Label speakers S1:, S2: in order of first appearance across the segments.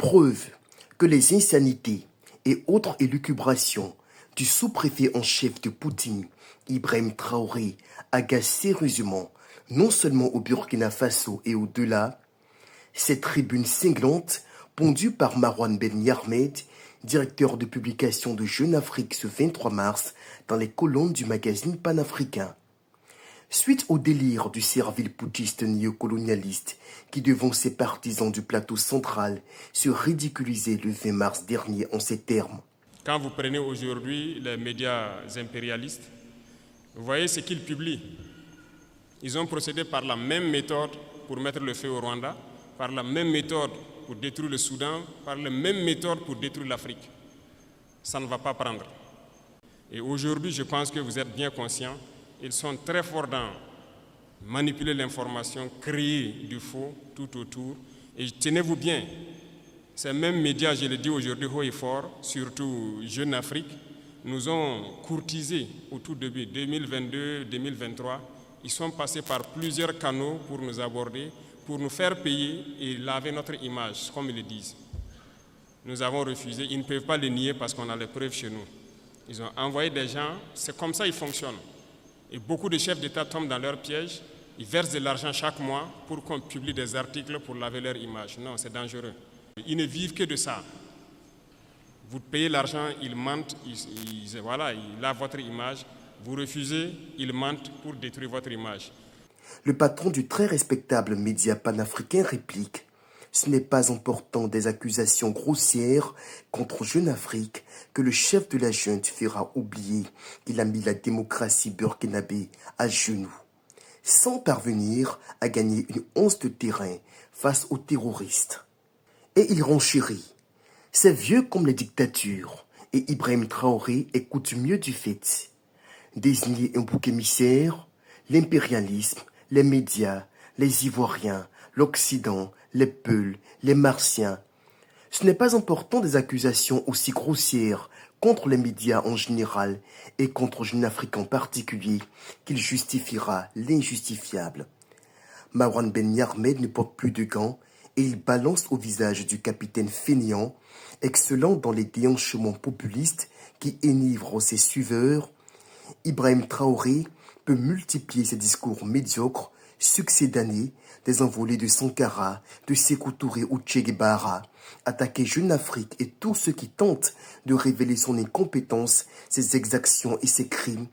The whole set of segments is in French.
S1: Preuve que les insanités et autres élucubrations du sous-préfet en chef de Poutine, Ibrahim Traoré, agacent sérieusement non seulement au Burkina Faso et au-delà. Cette tribune cinglante, pondue par Marwan Ben Yarmed, directeur de publication de Jeune Afrique ce 23 mars, dans les colonnes du magazine panafricain. Suite au délire du servile putschiste néocolonialiste qui, devant ses partisans du plateau central, se ridiculisait le 20 mars dernier en ces termes.
S2: Quand vous prenez aujourd'hui les médias impérialistes, vous voyez ce qu'ils publient. Ils ont procédé par la même méthode pour mettre le feu au Rwanda, par la même méthode pour détruire le Soudan, par la même méthode pour détruire l'Afrique. Ça ne va pas prendre. Et aujourd'hui, je pense que vous êtes bien conscients, ils sont très forts dans manipuler l'information, créer du faux tout autour. Et tenez-vous bien, ces mêmes médias, je le dis aujourd'hui haut et fort, surtout Jeune Afrique, nous ont courtisés au tout début, 2022-2023. Ils sont passés par plusieurs canaux pour nous aborder, pour nous faire payer et laver notre image, comme ils le disent. Nous avons refusé, ils ne peuvent pas le nier parce qu'on a les preuves chez nous. Ils ont envoyé des gens, c'est comme ça qu'ils fonctionnent. Et beaucoup de chefs d'État tombent dans leur piège, ils versent de l'argent chaque mois pour qu'on publie des articles pour laver leur image. Non, c'est dangereux. Ils ne vivent que de ça. Vous payez l'argent, ils mentent, ils lavent votre image. Vous refusez, ils mentent pour détruire votre image.
S1: Le patron du très respectable média panafricain réplique: ce n'est pas en portant des accusations grossières contre Jeune Afrique que le chef de la junte fera oublier qu'il a mis la démocratie burkinabé à genoux, sans parvenir à gagner une once de terrain face aux terroristes. Et il renchérit: c'est vieux comme les dictatures, et Ibrahim Traoré est coutumier du fait. Désigner un bouc émissaire, l'impérialisme, les médias, les Ivoiriens, l'Occident, les Peuls, les Martiens. Ce n'est pas en portant des accusations aussi grossières contre les médias en général et contre Jeune Afrique en particulier qu'il justifiera l'injustifiable. Marwan Ben Yarmed ne porte plus de gants et il balance au visage du capitaine fainéant, excellant dans les déhanchements populistes qui enivrent ses suiveurs. Ibrahim Traoré peut multiplier ses discours médiocres, succédanés des envolées de Sankara, de Sékou Touré ou Che Guevara, attaquer Jeune Afrique et tous ceux qui tentent de révéler son incompétence, ses exactions et ses crimes.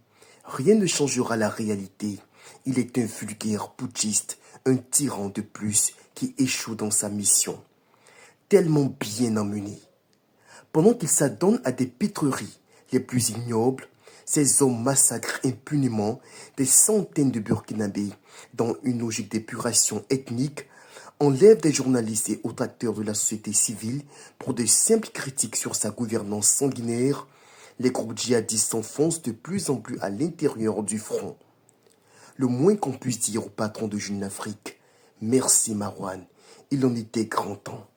S1: Rien ne changera la réalité. Il est un vulgaire putschiste, un tyran de plus qui échoue dans sa mission. Tellement bien emmené. Pendant qu'il s'adonne à des pétreries les plus ignobles, ces hommes massacrent impunément des centaines de Burkinabés dans une logique d'épuration ethnique, enlèvent des journalistes et autres acteurs de la société civile pour de simples critiques sur sa gouvernance sanguinaire. Les groupes djihadistes s'enfoncent de plus en plus à l'intérieur du front. Le moins qu'on puisse dire au patron de Jeune Afrique: merci Marwan, il en était grand temps.